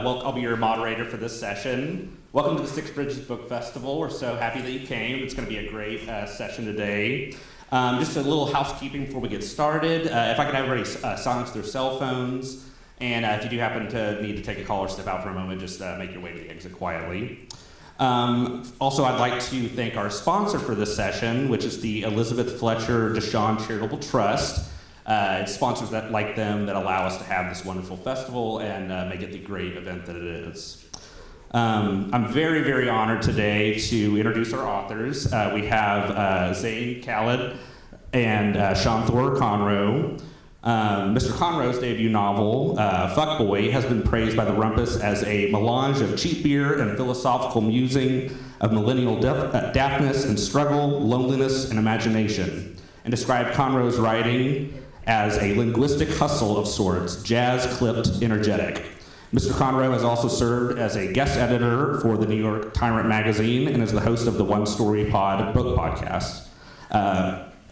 I'll be your moderator for this session. Welcome to the Six Bridges Book Festival. We're so happy that you came. It's going to be a great session today. Just a little housekeeping before we get started. If I could have everybody silence their cell phones, and if you do happen to need to take a call or step out for a moment, just make your way to the exit quietly. Also, I'd like to thank our sponsor for this session, which is the Elizabeth Fletcher Deshawn Charitable Trust. It's sponsors like them that allow us to have this wonderful festival and make it the great event that it is. I'm very, very honored today to introduce our authors. We have Zain, Khalid, and Thor, Conroe. Mr. Conroe's debut novel, Fuccboi, has been praised by the Rumpus as a melange of cheap beer and philosophical musing, of millennial daftness and struggle, loneliness and imagination, and described Conroe's writing as a linguistic hustle of sorts, jazz-clipped, energetic. Mr. Conroe has also served as a guest editor for the New York Tyrant magazine and is the host of the One Story Pod book podcast.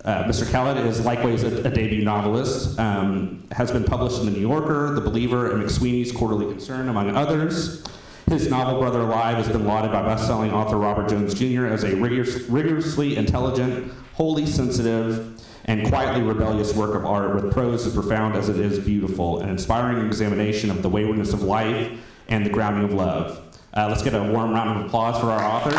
Mr. Khalid is likewise a debut novelist, has been published in The New Yorker, The Believer, and McSweeney's Quarterly Concern, among others. His novel, Brother Alive, has been lauded by best-selling author Robert Jones Jr. as a rigorously intelligent, wholly sensitive, and quietly rebellious work of art with prose as profound as it is beautiful, an inspiring examination of the waywardness of life and the grounding of love. Let's get a warm round of applause for our authors.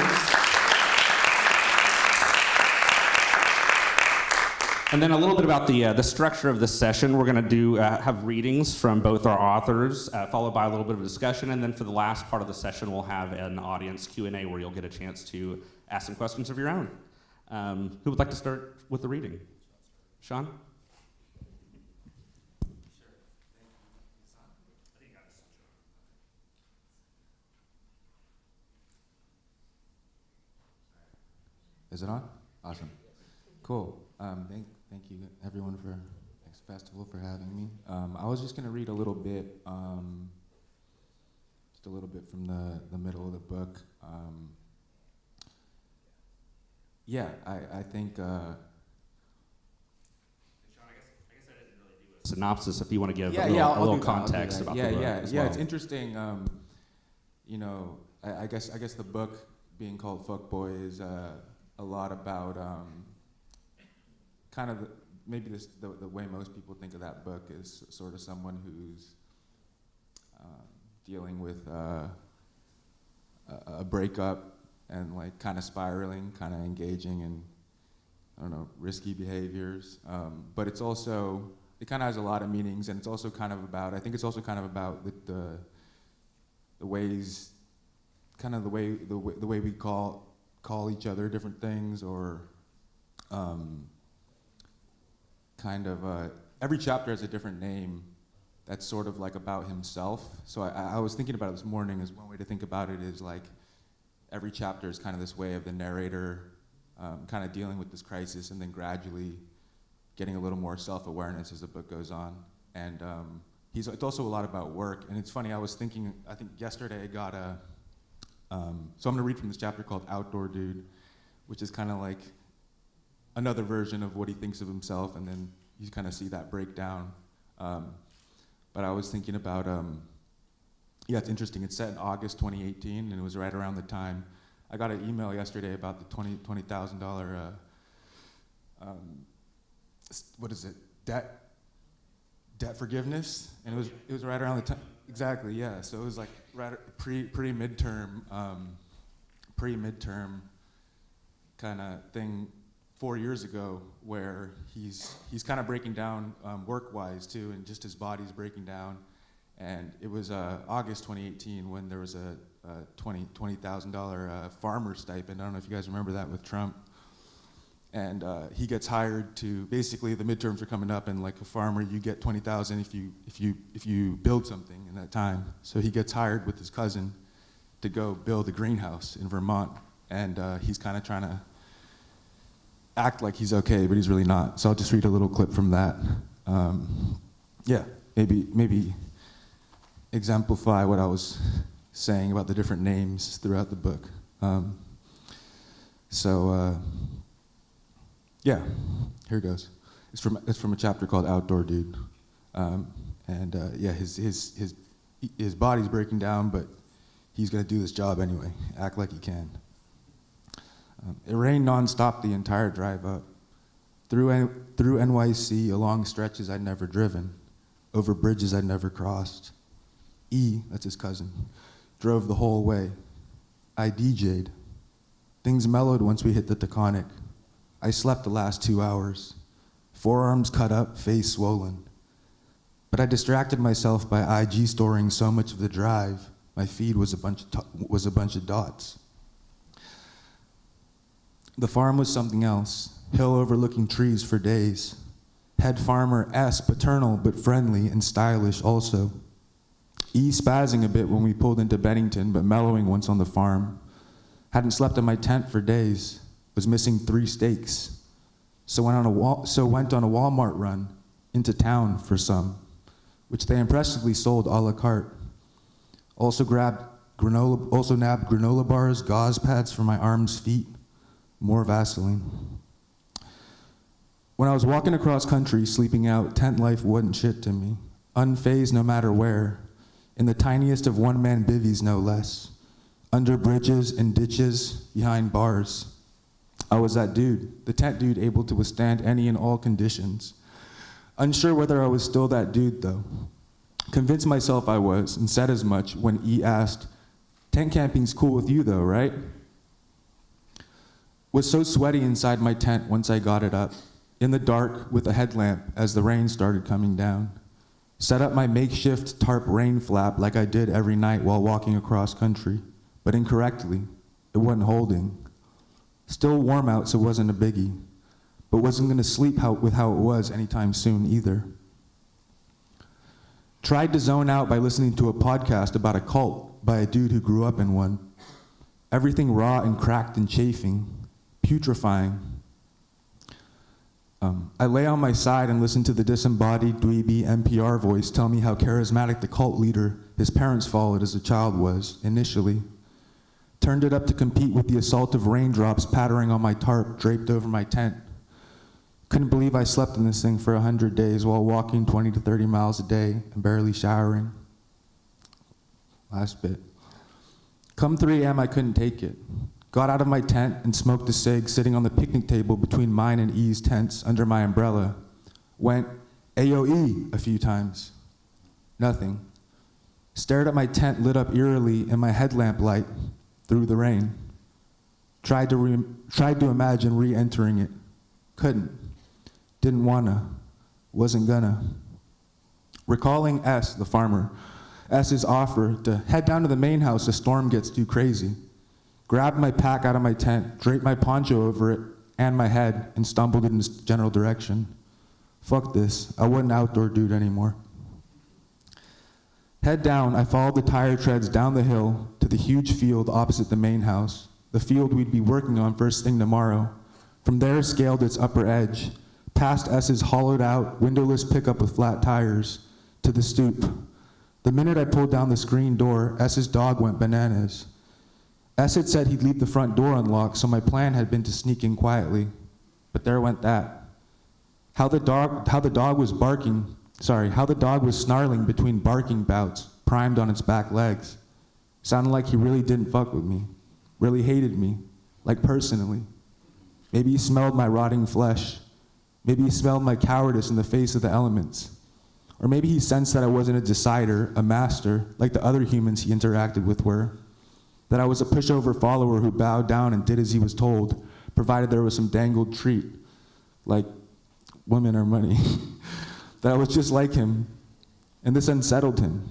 And then a little bit about the structure of this session. We're going to have readings from both our authors, followed by a little bit of a discussion, and then for the last part of the session, we'll have an audience Q&A where you'll get a chance to ask some questions of your own. Who would like to start with the reading? Sean? Is it on? Awesome. Cool. Thank you, everyone, for this festival for having me. I was just going to read a little bit, from the middle of the book. I think. Synopsis, if you want to give a little context about the book as well. It's interesting. I guess the book being called Fuccboi is a lot about kind of the way most people think of that book is sort of someone who's dealing with a breakup and like kind of spiraling, kind of engaging in risky behaviors. But it's also it kind of has a lot of meanings, and it's also kind of about. I think it's also kind of about the ways, kind of the way we call each other different things, or every chapter has a different name that's sort of like about himself. So I was thinking about it this morning. As one way to think about it is like every chapter is kind of this way of the narrator kind of dealing with this crisis, and then gradually getting a little more self-awareness as the book goes on. And it's also a lot about work. And it's funny, I was thinking, I think yesterday I got so I'm gonna read from this chapter called Outdoor Dude, which is kind of like another version of what he thinks of himself, and then you kind of see that breakdown. But I was thinking about, it's interesting, it's set in August 2018, and it was right around the time, I got an email yesterday about the $20,000, what is it, debt forgiveness, and it was right around the time, exactly, yeah, so it was like right pre-midterm kind of thing 4 years ago, where he's kind of breaking down work-wise too, and just his body's breaking down. And it was August 2018 when there was a $20,000 farmer stipend. I don't know if you guys remember that with Trump. And he gets hired to, basically the midterms are coming up, and like a farmer, you get $20,000 if you build something in that time. So he gets hired with his cousin to go build a greenhouse in Vermont, and he's kind of trying to act like he's okay, but he's really not. So I'll just read a little clip from that. Maybe exemplify what I was saying about the different names throughout the book. Here it goes. It's from a chapter called Outdoor Dude, his his body's breaking down, but he's gonna do this job anyway, act like he can. It rained nonstop the entire drive up, through NYC, along stretches I'd never driven, over bridges I'd never crossed. That's his cousin, drove the whole way. I DJ'd. Things mellowed once we hit the Taconic. I slept the last 2 hours, forearms cut up, face swollen. But I distracted myself by IG storing so much of the drive, my feed was a bunch of dots. The farm was something else, hill overlooking trees for days. Head farmer S, paternal but friendly and stylish also. Spazzing a bit when we pulled into Bennington, but mellowing once on the farm. Hadn't slept in my tent for days, was missing 3 steaks. So went on a Walmart run into town for some, which they impressively sold a la carte. Also nabbed granola bars, gauze pads for my arms, feet, more Vaseline. When I was walking across country, sleeping out, tent life wasn't shit to me. Unfazed no matter where, in the tiniest of one-man bivvies no less, under bridges and ditches, behind bars. I was that dude, the tent dude able to withstand any and all conditions. Unsure whether I was still that dude though. Convinced myself I was, and said as much when E asked, "Tent camping's cool with you though, right?" Was so sweaty inside my tent once I got it up, in the dark with a headlamp as the rain started coming down. Set up my makeshift tarp rain flap like I did every night while walking across country, but incorrectly. It wasn't holding. Still warm out, so it wasn't a biggie, but wasn't gonna sleep with how it was anytime soon either. Tried to zone out by listening to a podcast about a cult by a dude who grew up in one. Everything raw and cracked and chafing, putrefying. I lay on my side and listen to the disembodied dweeby NPR voice tell me how charismatic the cult leader his parents followed as a child was, initially. Turned it up to compete with the assault of raindrops pattering on my tarp draped over my tent. Couldn't believe I slept in this thing for 100 days while walking 20 to 30 miles a day and barely showering. Last bit. Come 3 a.m., I couldn't take it. Got out of my tent and smoked a cig sitting on the picnic table between mine and E's tents under my umbrella. Went AOE a few times. Nothing. Stared at my tent lit up eerily in my headlamp light through the rain. Tried to imagine re-entering it. Couldn't. Didn't wanna. Wasn't gonna. Recalling S, the farmer, S's offer to head down to the main house if storm gets too crazy. Grabbed my pack out of my tent, draped my poncho over it and my head, and stumbled in this general direction. Fuck this, I wasn't an outdoor dude anymore. Head down, I followed the tire treads down the hill to the huge field opposite the main house, the field we'd be working on first thing tomorrow. From there, scaled its upper edge, past S's hollowed out, windowless pickup with flat tires, to the stoop. The minute I pulled down the screen door, S's dog went bananas. S had said he'd leave the front door unlocked, so my plan had been to sneak in quietly. But there went that. How the dog was snarling between barking bouts, primed on its back legs. Sounded like he really didn't fuck with me, really hated me, like personally. Maybe he smelled my rotting flesh. Maybe he smelled my cowardice in the face of the elements. Or maybe he sensed that I wasn't a decider, a master, like the other humans he interacted with were. That I was a pushover follower who bowed down and did as he was told, provided there was some dangled treat, like women or money. That I was just like him, and this unsettled him.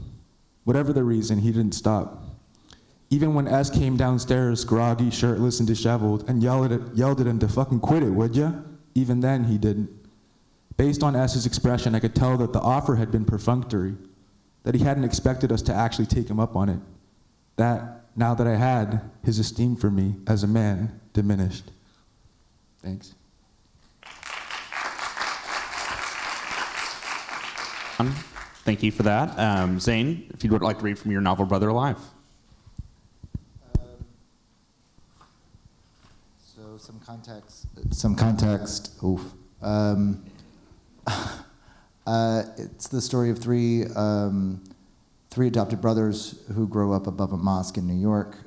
Whatever the reason, he didn't stop. Even when S came downstairs, groggy, shirtless, and disheveled, and yelled at him to fucking quit it, would ya? Even then, he didn't. Based on S's expression, I could tell that the offer had been perfunctory, that he hadn't expected us to actually take him up on it. That, now that I had, his esteem for me as a man diminished. Thanks. Thank you for that. Zain, if you'd like to read from your novel, Brother Alive. So some context. It's the story of three three adopted brothers who grow up above a mosque in New York.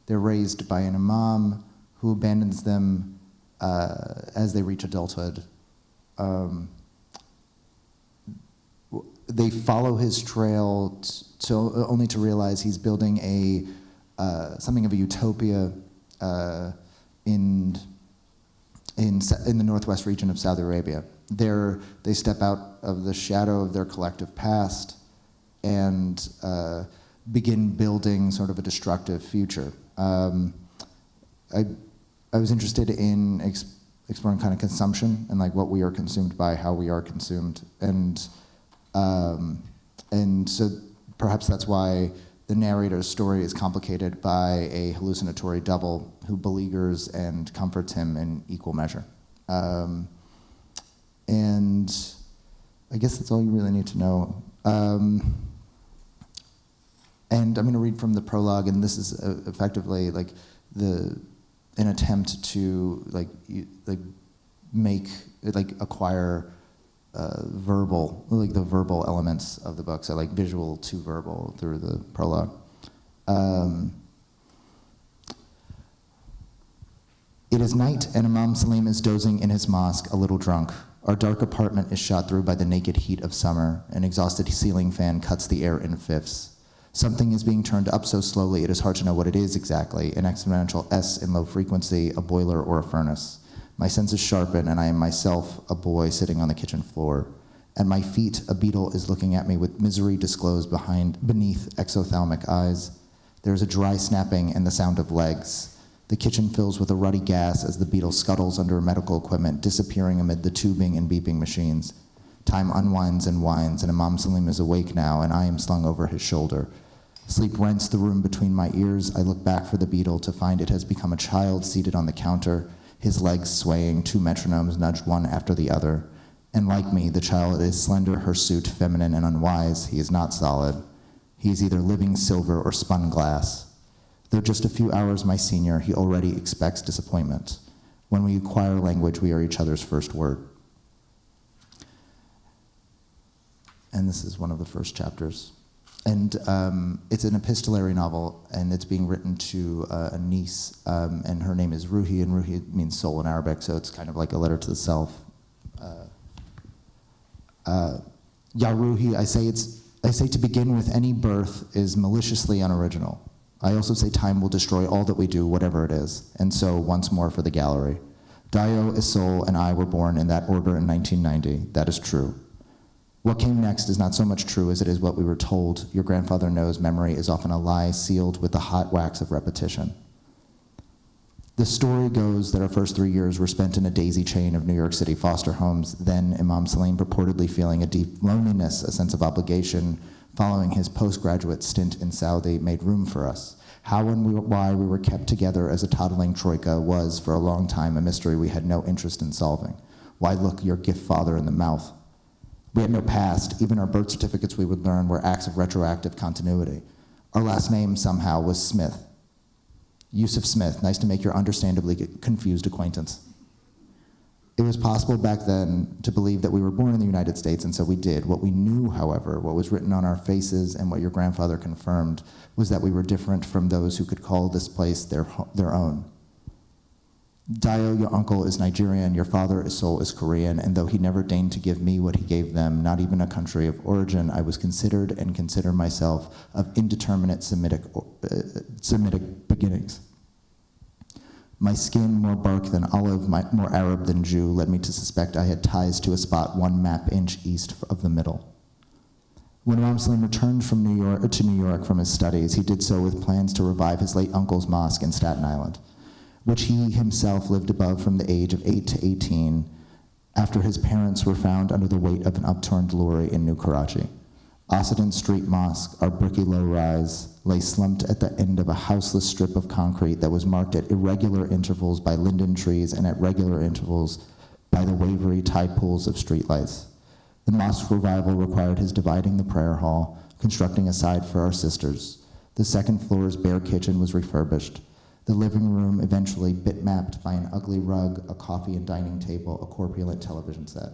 They're raised by an imam who abandons them as they reach adulthood. They follow his trail only to realize he's building something of a utopia in the northwest region of Saudi Arabia. There, they step out of the shadow of their collective past and begin building sort of a destructive future. I was interested in exploring kind of consumption and like what we are consumed by, how we are consumed, and so perhaps that's why the narrator's story is complicated by a hallucinatory double who beleaguers and comforts him in equal measure. And I guess that's all you really need to know. And I'm going to read from the prologue, and this is effectively like an attempt to acquire the verbal elements of the book, so like visual to verbal through the prologue. It is night, and Imam Salim is dozing in his mosque, a little drunk. Our dark apartment is shot through by the naked heat of summer. An exhausted ceiling fan cuts the air in fifths. Something is being turned up so slowly it is hard to know what it is exactly, an exponential S in low frequency, a boiler, or a furnace. My senses sharpen, and I am myself a boy sitting on the kitchen floor. At my feet, a beetle is looking at me with misery disclosed beneath exothalamic eyes. There is a dry snapping and the sound of legs. The kitchen fills with a ruddy gas as the beetle scuttles under medical equipment, disappearing amid the tubing and beeping machines. Time unwinds and winds, and Imam Salim is awake now, and I am slung over his shoulder. Sleep rents the room between my ears. I look back for the beetle to find it has become a child seated on the counter, his legs swaying, two metronomes nudged one after the other. And like me, the child is slender, hirsute, feminine, and unwise. He is not solid. He is either living silver or spun glass. Though just a few hours my senior, he already expects disappointment. When we acquire language, we are each other's first word. And this is one of the first chapters. And it's an epistolary novel, and it's being written to a niece, and her name is Ruhi, and Ruhi means soul in Arabic, so it's kind of like a letter to the self. Ya Ruhi, I say to begin with any birth is maliciously unoriginal. I also say time will destroy all that we do, whatever it is, and so once more for the gallery. Dio, Isol, and I were born in that order in 1990. That is true. What came next is not so much true as it is what we were told. Your grandfather knows memory is often a lie sealed with the hot wax of repetition. The story goes that our first 3 years were spent in a daisy chain of New York City foster homes, then Imam Salim purportedly feeling a deep loneliness, a sense of obligation, following his postgraduate stint in Saudi, made room for us. How and why we were kept together as a toddling troika was, for a long time, a mystery we had no interest in solving. Why look your gift father in the mouth? We had no past. Even our birth certificates, we would learn, were acts of retroactive continuity. Our last name, somehow, was Smith. Yusuf Smith, nice to make your understandably confused acquaintance. It was possible back then to believe that we were born in the United States, and so we did. What we knew, however, what was written on our faces and what your grandfather confirmed, was that we were different from those who could call this place their own. Dio, your uncle, is Nigerian, your father, Isol, is Korean, and though he never deigned to give me what he gave them, not even a country of origin, I was considered and consider myself of indeterminate Semitic beginnings. My skin, more bark than olive, more Arab than Jew, led me to suspect I had ties to a spot 1 map inch east of the middle. When Imam Salim returned to New York from his studies, he did so with plans to revive his late uncle's mosque in Staten Island, which he himself lived above from the age of 8 to 18, after his parents were found under the weight of an upturned lorry in New Karachi. Occident Street Mosque, our bricky low-rise, lay slumped at the end of a houseless strip of concrete that was marked at irregular intervals by linden trees and at regular intervals by the wavery tide pools of streetlights. The mosque revival required his dividing the prayer hall, constructing a side for our sisters. The second floor's bare kitchen was refurbished. The living room eventually bitmapped by an ugly rug, a coffee and dining table, a corpulent television set.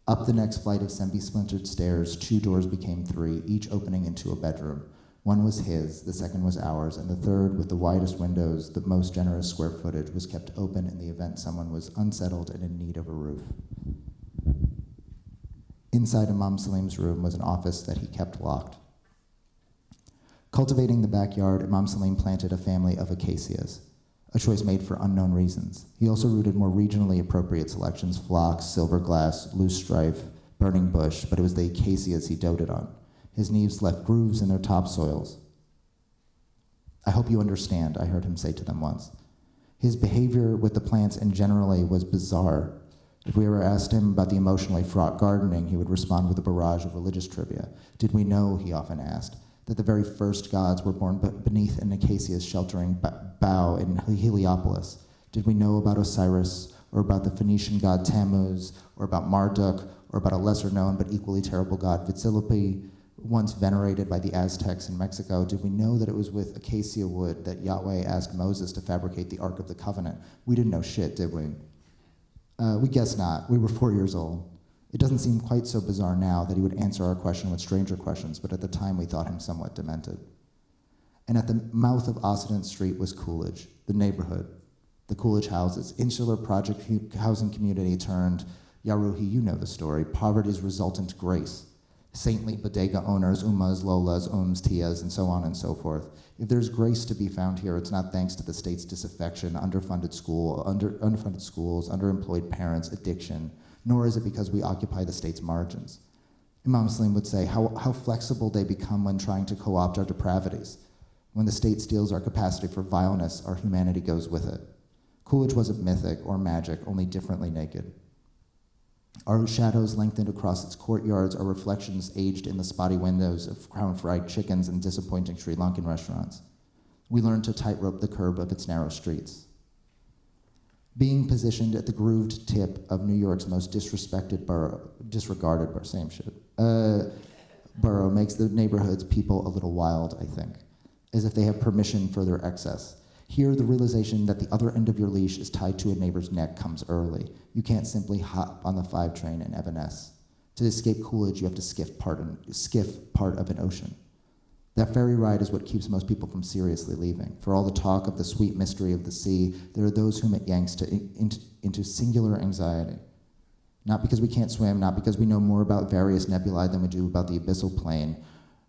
Up the next flight of semi-splintered stairs, 2 doors became 3, each opening into a bedroom. One was his, the second was ours, and the third, with the widest windows, the most generous square footage, was kept open in the event someone was unsettled and in need of a roof. Inside Imam Salim's room was an office that he kept locked. Cultivating the backyard, Imam Salim planted a family of acacias, a choice made for unknown reasons. He also rooted more regionally appropriate selections: phlox, silver glass, loose strife, burning bush, but it was the acacias he doted on. His leaves left grooves in their topsoils. "I hope you understand," I heard him say to them once. His behavior with the plants and generally was bizarre. If we ever asked him about the emotionally fraught gardening, he would respond with a barrage of religious trivia. Did we know, he often asked, that the very first gods were born beneath an acacia's sheltering bough in Heliopolis? Did we know about Osiris, or about the Phoenician god Tammuz, or about Marduk, or about a lesser-known but equally terrible god Huitzilopochtli, once venerated by the Aztecs in Mexico? Did we know that it was with acacia wood that Yahweh asked Moses to fabricate the Ark of the Covenant? We didn't know shit, did we? We guess not. We were 4 years old. It doesn't seem quite so bizarre now that he would answer our question with stranger questions, but at the time we thought him somewhat demented. And at the mouth of Occident Street was Coolidge, the neighborhood, the Coolidge houses, insular project housing community turned, Yaruhi, you know the story, poverty's resultant grace. Saintly bodega owners, Umas, Lolas, Tias, and so on and so forth. If there's grace to be found here, it's not thanks to the state's disaffection, underfunded schools, underemployed parents, addiction, nor is it because we occupy the state's margins. Imam Salim would say how flexible they become when trying to co-opt our depravities. When the state steals our capacity for vileness, our humanity goes with it. Coolidge wasn't mythic or magic, only differently naked. Our shadows lengthened across its courtyards, our reflections aged in the spotty windows of Crown Fried Chickens and disappointing Sri Lankan restaurants. We learned to tightrope the curb of its narrow streets. Being positioned at the grooved tip of New York's most disregarded borough makes the neighborhood's people a little wild, I think, as if they have permission for their excess. Here, the realization that the other end of your leash is tied to a neighbor's neck comes early. You can't simply hop on the 5 train and Evanesce. To escape Coolidge, you have to skiff part of an ocean. That ferry ride is what keeps most people from seriously leaving. For all the talk of the sweet mystery of the sea, there are those whom it yanks into singular anxiety. Not because we can't swim, not because we know more about various nebulae than we do about the abyssal plane.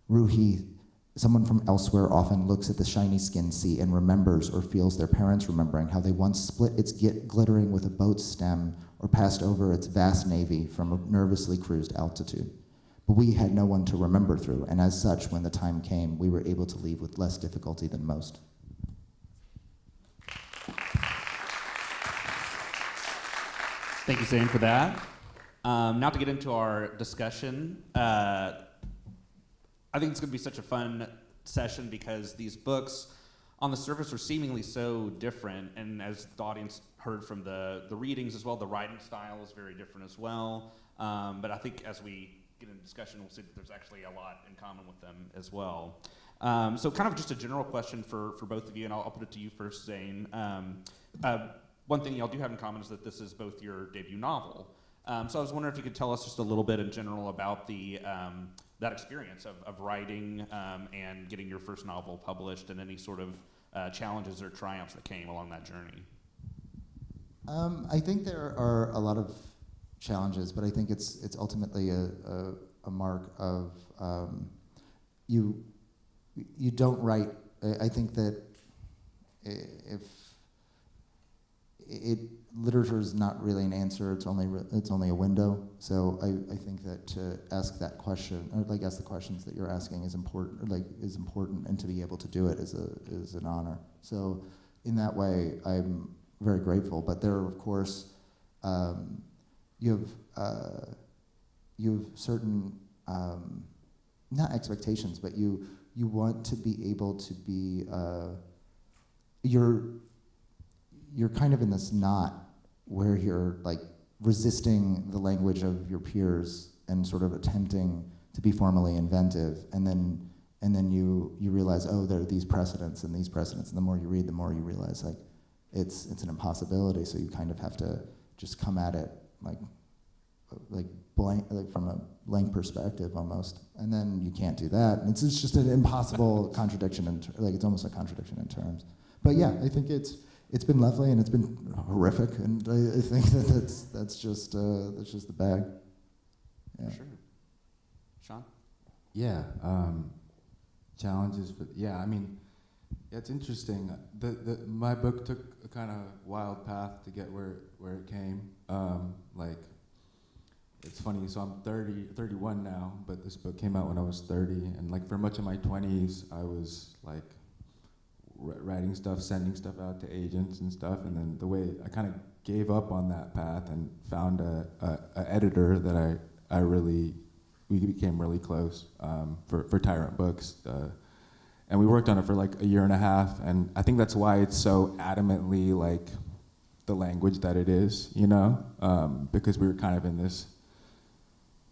Ruhi, someone from elsewhere, often looks at the shiny skinned sea and remembers or feels their parents remembering how they once split its glittering with a boat's stem or passed over its vast navy from a nervously cruised altitude. But we had no one to remember through, and as such, when the time came, we were able to leave with less difficulty than most. Thank you, Zain, for that. Now to get into our discussion. I think it's going to be such a fun session because these books on the surface are seemingly so different, and as the audience heard from the readings as well, the writing style is very different as well. But I think as we get into discussion, we'll see that there's actually a lot in common with them as well. So kind of just a general question for both of you, and I'll put it to you first, Zain. One thing y'all do have in common is that this is both your debut novel. So I was wondering if you could tell us just a little bit in general about that experience of writing and getting your first novel published, and any sort of challenges or triumphs that came along that journey. I think there are a lot of challenges, but I think it's ultimately a mark of you don't write. I think that if literature is not really an answer, it's only a window. So I think that to ask that question, or like ask the questions that you're asking, is important. And to be able to do it is an honor. So in that way, I'm very grateful. But there are, of course, you have certain not expectations, but you want to be able to be you're kind of in this knot where you're like resisting the language of your peers and sort of attempting to be formally inventive, and then you realize, oh, there are these precedents, and the more you read, the more you realize like it's an impossibility. So you kind of have to just come at it like like blank, like from a blank perspective almost, and then you can't do that. And it's just an impossible contradiction, like it's almost a contradiction in terms. But yeah, I think it's been lovely and it's been horrific, and I think that's just the bag. Yeah. Sure. Sean? Yeah, challenges, but yeah, I mean, yeah, it's interesting. My book took a kind of wild path to get where it came. Like, it's funny, so I'm 31 now, but this book came out when I was 30, and like for much of my 20s, I was like writing stuff, sending stuff out to agents and stuff, and then the way I kind of gave up on that path and found a editor that we became really close for Tyrant Books. And we worked on it for like a year and a half, and I think that's why it's so adamantly like the language that it is, you know, because we were kind of in this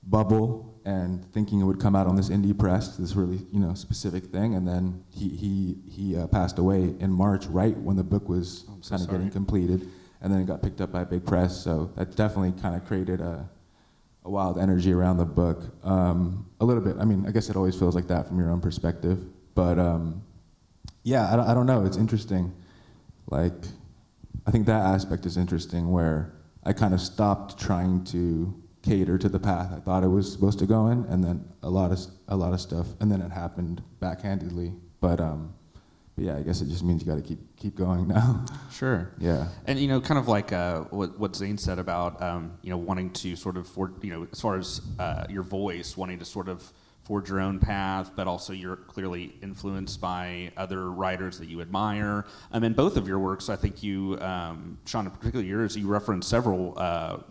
bubble and thinking it would come out on this indie press, this really, you know, specific thing, and then he passed away in March, right when the book was kind of getting completed, and then it got picked up by a big press, so that definitely kind of created a wild energy around the book. A little bit, I mean, I guess it always feels like that from your own perspective. But yeah, I don't know, it's interesting. Like, I think that aspect is interesting where I kind of stopped trying to cater to the path I thought it was supposed to go in, and then a lot of stuff, and then it happened backhandedly. But yeah, I guess it just means you got to keep going now. Sure. Yeah. And you know, kind of like what Zain said about you know, wanting to sort of as far as your voice, wanting to sort of forge your own path, but also you're clearly influenced by other writers that you admire. In both of your works, I think you, Sean, in particular yours, you reference several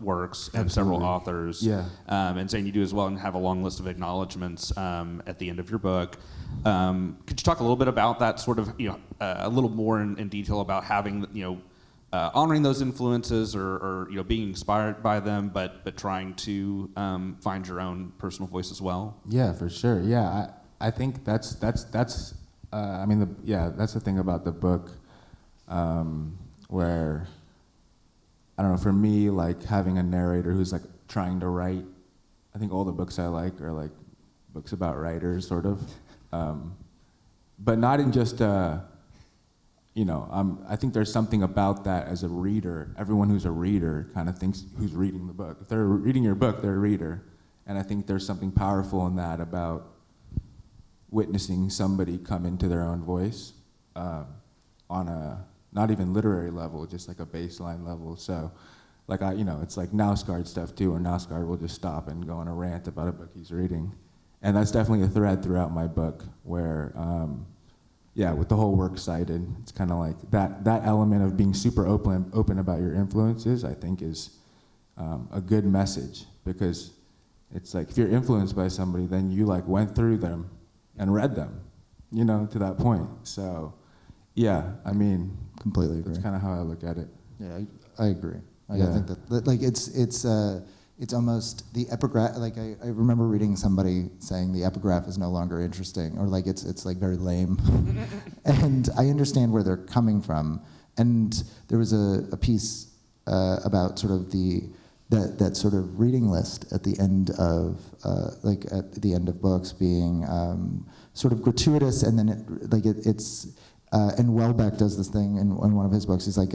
works and several authors. Yeah. And Zain, you do as well, and have a long list of acknowledgments at the end of your book. Could you talk a little bit about that, sort of, you know, a little more in detail about having, you know, honoring those influences or you know, being inspired by them, but trying to find your own personal voice as well? Yeah, for sure. Yeah, I think that's I mean, that's the thing about the book, where, I don't know, for me, like having a narrator who's like trying to write, I think all the books I like are like books about writers, sort of, but not in just you know, I think there's something about that as a reader. Everyone who's a reader kind of thinks who's reading the book. If they're reading your book, they're a reader. And I think there's something powerful in that about witnessing somebody come into their own voice on a, not even literary level, just like a baseline level. So, like, you know, it's like Nausgaard stuff too, where Nausgaard will just stop and go on a rant about a book he's reading. And that's definitely a thread throughout my book where, yeah, with the whole works cited, it's kind of like that element of being super open about your influences, I think is a good message, because it's like if you're influenced by somebody, then you like went through them and read them, you know, to that point. So, yeah, I mean, Completely agree. That's kind of how I look at it. Yeah, I agree. I Yeah. think that like it's almost the epigraph. Like I remember reading somebody saying the epigraph is no longer interesting, or like it's like very lame. And I understand where they're coming from. And there was a piece about sort of that sort of reading list at the end of like at the end of books being sort of gratuitous, and then it's. And Welbeck does this thing in one of his books. He's like,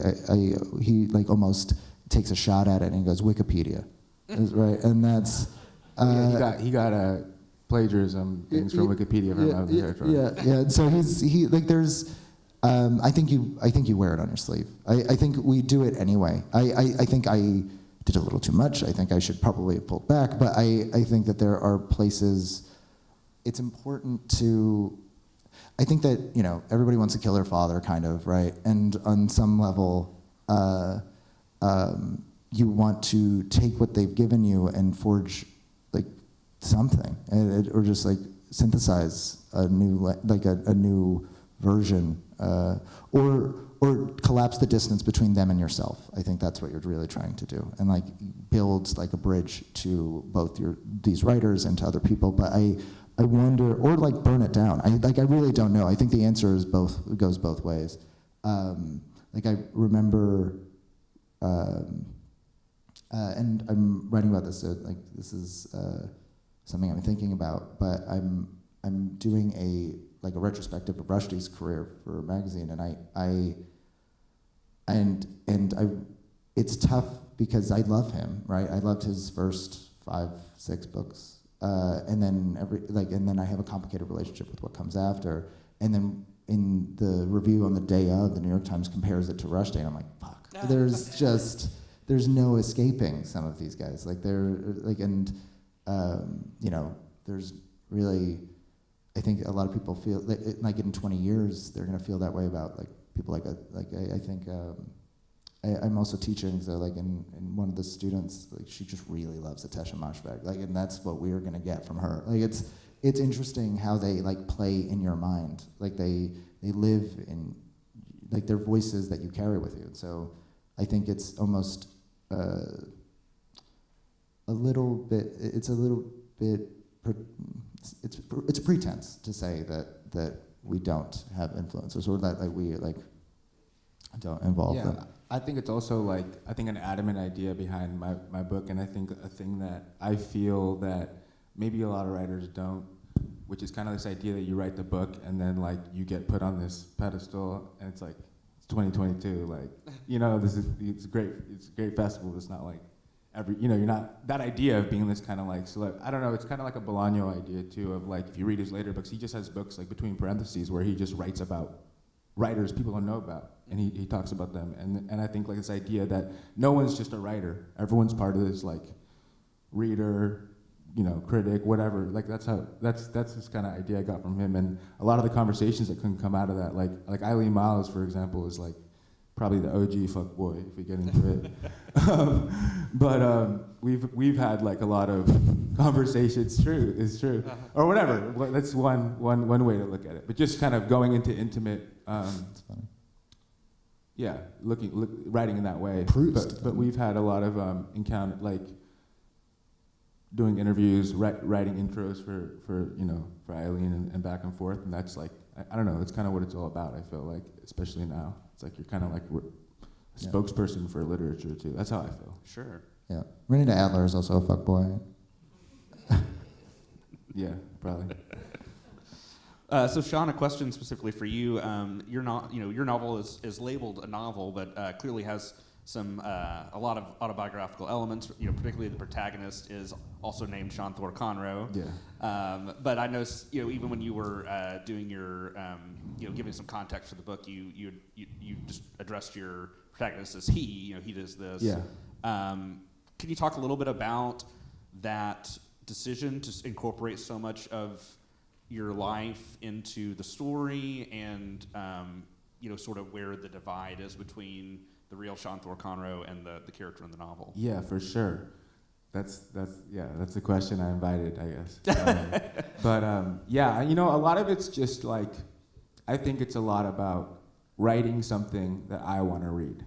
he like almost takes a shot at it, and he goes, Wikipedia, right? And that's Yeah, he got a plagiarism things from Wikipedia. If I remember correctly. Yeah. So he like there's. I think you wear it on your sleeve. I think we do it anyway. I think I did a little too much. I think I should probably have pulled back. But I think that there are places. It's important to. I think that, you know, everybody wants to kill their father, kind of, right? And on some level, you want to take what they've given you and forge, like, something, or just like synthesize a new, a new version, or collapse the distance between them and yourself. I think that's what you're really trying to do, and like build like a bridge to both these writers and to other people. But I wonder, or like burn it down. I really don't know. I think the answer is goes both ways. Like I remember, and I'm writing about this. So like this is something I'm thinking about. But I'm doing a retrospective of Rushdie's career for a magazine, and it's tough because I love him, right? I loved his first 5, 6 books, and then I have a complicated relationship with what comes after, and then in the review on the day of, the New York Times compares it to Rushdie, and I'm like, fuck. There's no escaping some of these guys. Like there's really, I think a lot of people feel like in 20 years they're gonna feel that way about like people I think. I'm also teaching, so like in one of the students, like she just really loves Atesha Mashbag, like, and that's what we're gonna get from her. Like it's interesting how they like play in your mind, like they live in, like they're voices that you carry with you. And so I think it's almost it's a pretense to say that we don't have influencers or that we don't involve them. I think it's also an adamant idea behind my book, and I think a thing that I feel that maybe a lot of writers don't, which is kind of this idea that you write the book and then you get put on this pedestal and it's 2022, it's a great festival. It's not like you're not, that idea of being this kind of celeb, I don't know, it's kind of like a Bolaño idea too of if you read his later books, he just has books between parentheses where he just writes about writers people don't know about, and he talks about them, and I think this idea that no one's just a writer, everyone's part of this reader, critic, whatever. That's this kind of idea I got from him, and a lot of the conversations that can come out of that, like Eileen Myles, for example, is probably the OG fuckboy if we get into it. But we've had a lot of conversations. It's true, or whatever. That's one way to look at it. But just kind of going into intimate. That's funny. Yeah, writing in that way. Proust. But we've had a lot of encounter, doing interviews, writing intros for Eileen and back and forth, and that's I don't know. It's kind of what it's all about. I feel especially now, it's you're kind of a spokesperson for literature too. That's how I feel. Sure. Yeah. Renita Adler is also a fuckboy. Yeah, probably. So Sean, a question specifically for you. Your novel is labeled a novel, but clearly has a lot of autobiographical elements. Particularly the protagonist is also named Sean Thor Conroe. Yeah. But I noticed, even when you were doing your, giving some context for the book, you just addressed your protagonist as he. He does this. Yeah. Can you talk a little bit about that decision to incorporate so much of your life into the story, and sort of where the divide is between the real Sean Thor Conroe and the character in the novel? Yeah, for sure. That's the question I invited, I guess. But a lot of it's just I think it's a lot about writing something that I want to read.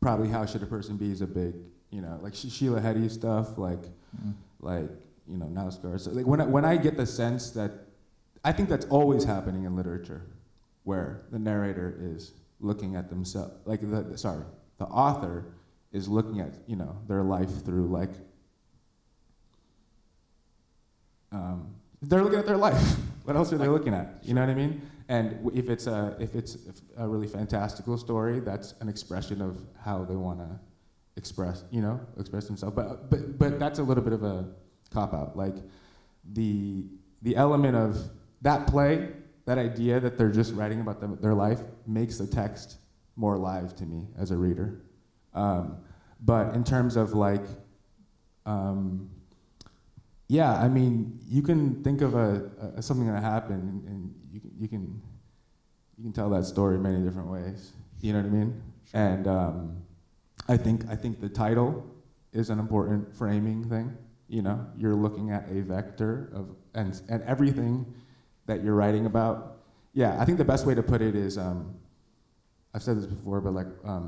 Probably How Should a Person Be is a big, Sheila Heti stuff, Nausgaard. So when I get the sense that, I think that's always happening in literature, where the narrator is looking at themselves, the author is looking at their life through they're looking at their life. What else are they looking at? You know what I mean? And if it's a really fantastical story, that's an expression of how they want to express themselves. But that's a little bit of a cop-out. The element of that play, that idea that they're just writing about their life, makes the text more alive to me as a reader. But in terms of you can think of something that happened, and you can tell that story many different ways. You know what I mean? Sure. And I think the title is an important framing thing. You're looking at a vector of and everything that you're writing about. Yeah, I think the best way to put it is, I've said this before, but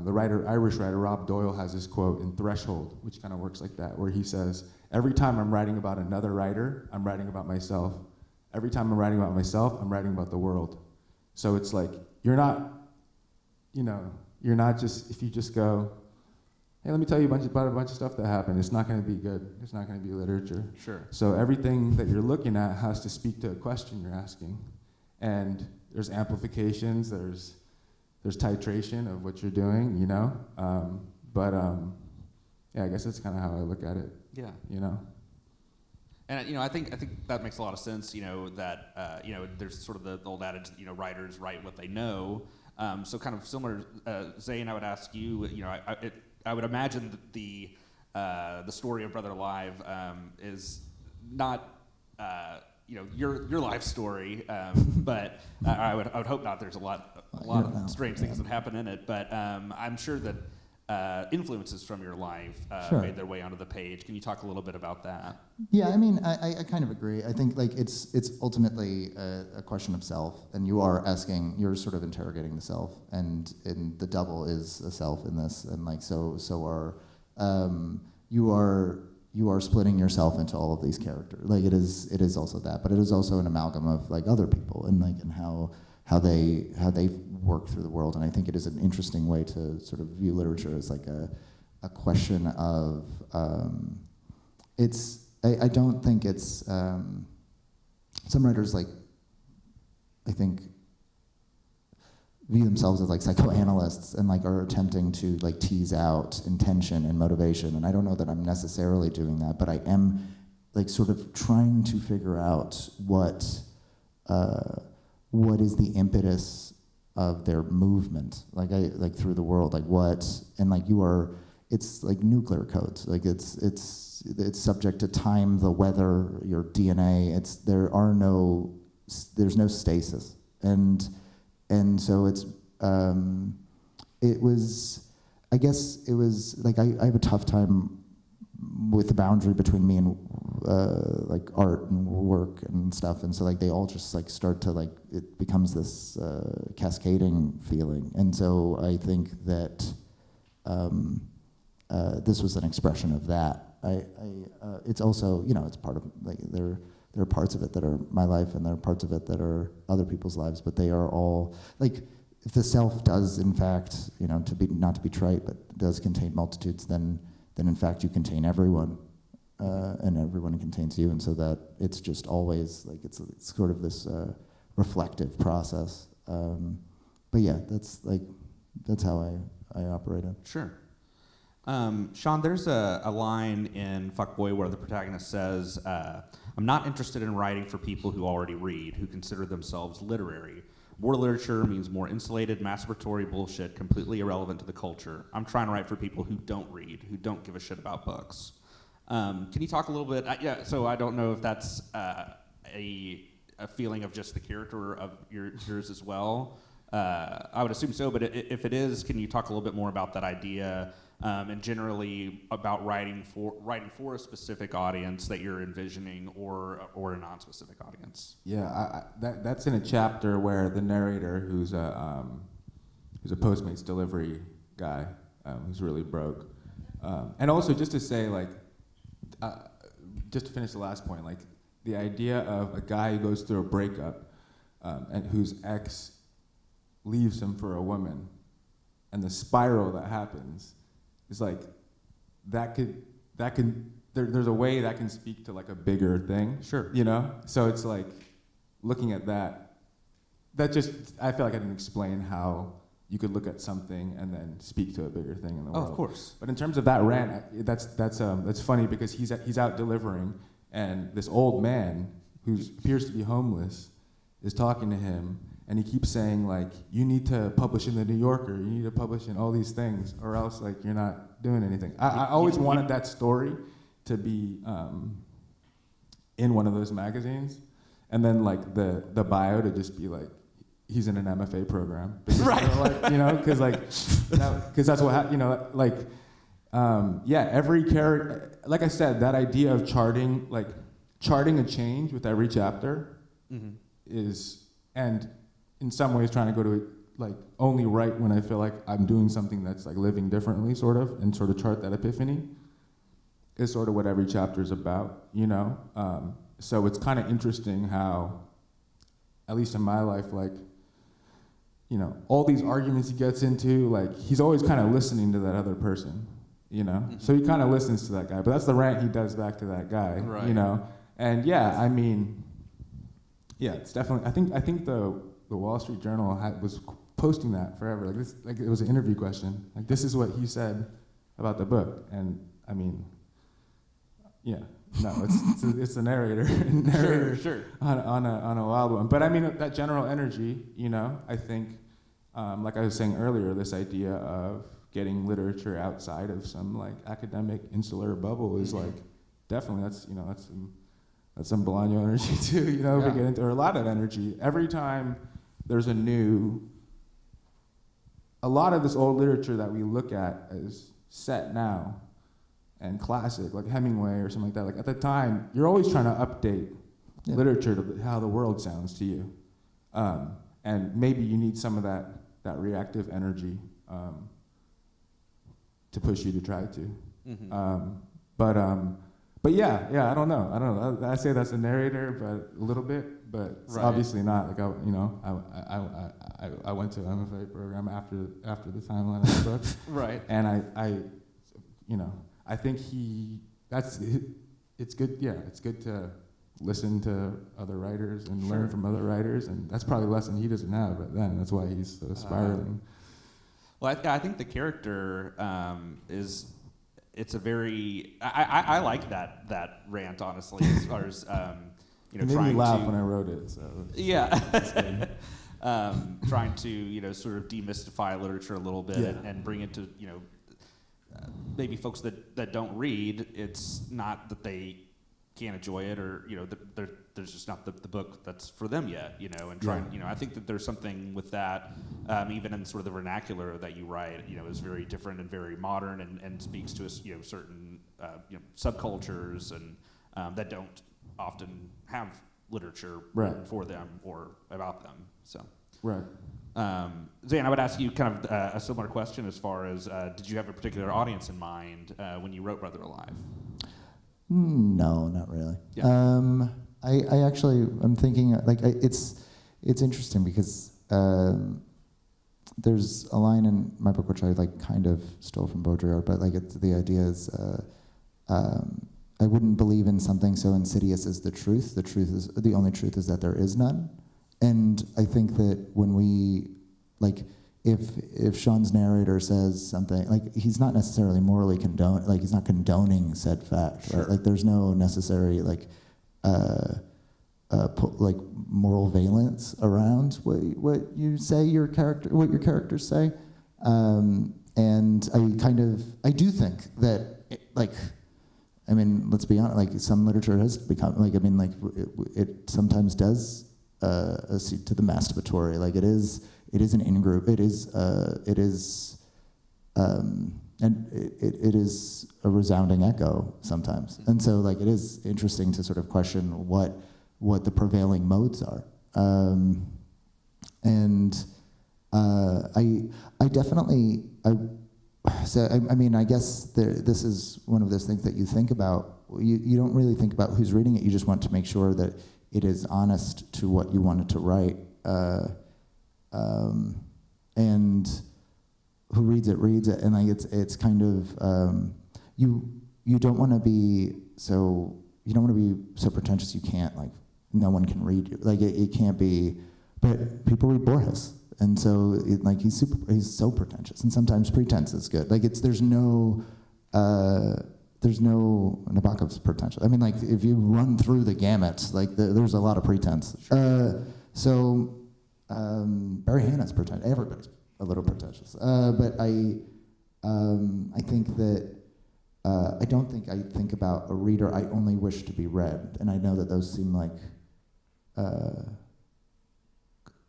the Irish writer Rob Doyle has this quote in Threshold, which kind of works like that, where he says, every time I'm writing about another writer, I'm writing about myself. Every time I'm writing about myself, I'm writing about the world. So it's you're not, You're not just, if you just go, hey, let me tell you about a bunch of stuff that happened, it's not going to be good. It's not going to be literature. Sure. So everything that you're looking at has to speak to a question you're asking. And there's amplifications, there's titration of what you're doing, you know? Yeah, I guess that's kind of how I look at it. Yeah. You know? And I think that makes a lot of sense. That there's sort of the old adage that writers write what they know. So kind of similar, Zain, I would ask you. I would imagine that the story of Brother Alive is not your life story, but I would hope not. There's a lot of strange things that happen in it, but I'm sure that influences from your life Sure. made their way onto the page. Can you talk a little bit about that? Yeah, I mean, I kind of agree. I think like it's ultimately a question of self, and you're sort of interrogating the self, and the double is a self in this, and like so are you are splitting yourself into all of these characters. Like it is also that, but it is also an amalgam of like other people and how they work through the world. And I think it is an interesting way to sort of view literature as like a question of I don't think it's some writers like I think view themselves as like psychoanalysts and like are attempting to like tease out intention and motivation, and I don't know that I'm necessarily doing that, but I am like sort of trying to figure out what is the impetus of their movement, like through the world, like what, and like it's like nuclear codes, like it's subject to time, the weather, your DNA. There's no stasis, and so I guess it was like I have a tough time with the boundary between me and like art and work and stuff, and so like they all just like start to like it becomes this cascading feeling, and so I think that this was an expression of that. It's also it's part of like there are parts of it that are my life, and there are parts of it that are other people's lives, but they are all like if the self does in fact not to be trite, but does contain multitudes, then in fact you contain everyone, and everyone contains you, and so that it's just always like it's sort of this reflective process. But yeah, that's how I operate it. Sure. Sean, there's a line in Fuccboi where the protagonist says, I'm not interested in writing for people who already read, who consider themselves literary. More literature means more insulated, masturbatory bullshit, completely irrelevant to the culture. I'm trying to write for people who don't read, who don't give a shit about books. Can you talk a little bit? So I don't know if that's a feeling of just the character of yours as well. I would assume so, but if it is, can you talk a little bit more about that idea? And generally about writing for a specific audience that you're envisioning, or a non-specific audience. Yeah, that's in a chapter where the narrator, who's a Postmates delivery guy, who's really broke, and also just to say like, just to finish the last point, like the idea of a guy who goes through a breakup, and whose ex leaves him for a woman, and the spiral that happens. It's like there's a way that can speak to like a bigger thing. Sure. So it's like looking at that just I feel like I didn't explain how you could look at something and then speak to a bigger thing in the world. Of course. But in terms of that rant, that's funny because he's out delivering, and this old man who appears to be homeless is talking to him. And he keeps saying, like, you need to publish in the New Yorker, you need to publish in all these things, or else, like, you're not doing anything. I always wanted that story to be in one of those magazines, and then, like, the bio to just be, like, he's in an MFA program. Because, right. Because that's what happened, every character, like I said, that idea of charting a change with every chapter is, and in some ways trying to go to it, like only write when I feel like I'm doing something that's like living differently, sort of, and sort of chart that epiphany is sort of what every chapter is about, So it's kind of interesting how, at least in my life, like all these arguments he gets into, like, he's always kind of listening to that other person, So he kind of listens to that guy, but that's the rant he does back to that guy, Right. And yeah, I mean, yeah, it's definitely. I think the Wall Street Journal was posting that forever. Like it was an interview question. Like, this is what he said about the book, and I mean, yeah, no, it's a narrator, Sure. on a wild one. But I mean, that general energy, I think, like I was saying earlier, this idea of getting literature outside of some like academic insular bubble is like definitely that's some Bolaño energy too, if we get into, or a lot of energy. Every time there's a lot of this old literature that we look at as set now and classic, like Hemingway or something like that, like at the time, you're always trying to update literature to how the world sounds to you. And maybe you need some of that reactive energy to push you to try to. But yeah, I don't know. I say that's a narrator, but a little bit, but it's obviously not. Like I went to an MFA program after the timeline of the book, Right. and I think it's good. Yeah, it's good to listen to other writers and learn from other writers, and that's probably a lesson he doesn't have. But then that's why he's so spiraling. Well, I think the character is. It's a very. I like that rant, honestly, as far as It made me laugh when I wrote it. So yeah. Trying to sort of demystify literature a little bit and bring it to maybe folks that don't read. It's not that they can't enjoy it, or there's just not the book that's for them yet, and trying, I think that there's something with that, even in sort of the vernacular that you write, is very different and very modern and speaks to us, certain subcultures and that don't often have literature written for them or about them. So Zain, I would ask you kind of a similar question as far as did you have a particular audience in mind when you wrote Brother Alive? No, not really. Yeah. I actually, I'm thinking, it's interesting because there's a line in my book which I kind of stole from Baudrillard, but the idea is, I wouldn't believe in something so insidious as the truth. The only truth is that there is none. And I think that when we, if Sean's narrator says something, he's not necessarily morally he's not condoning said fact, right? There's no necessary, moral valence around what you say what your characters say. And I do think that, let's be honest, some literature has become, it sometimes does accede to the masturbatory, it is an in-group, it is a resounding echo sometimes. And so it is interesting to sort of question what the prevailing modes are. I definitely, I guess this is one of those things that you think about. You don't really think about who's reading it, you just want to make sure that it is honest to what you wanted to write. And who reads it, and it's kind of you don't want to be so pretentious you can't no one can read you, it can't be, but people read Borges, and so he's so pretentious, and sometimes pretense is good. There's no Nabokov's pretentious. If you run through the gamut, there's a lot of pretense. Barry Hannah's pretentious. Everybody's a little pretentious. But I think that I don't think I think about a reader I only wish to be read, and I know that those seem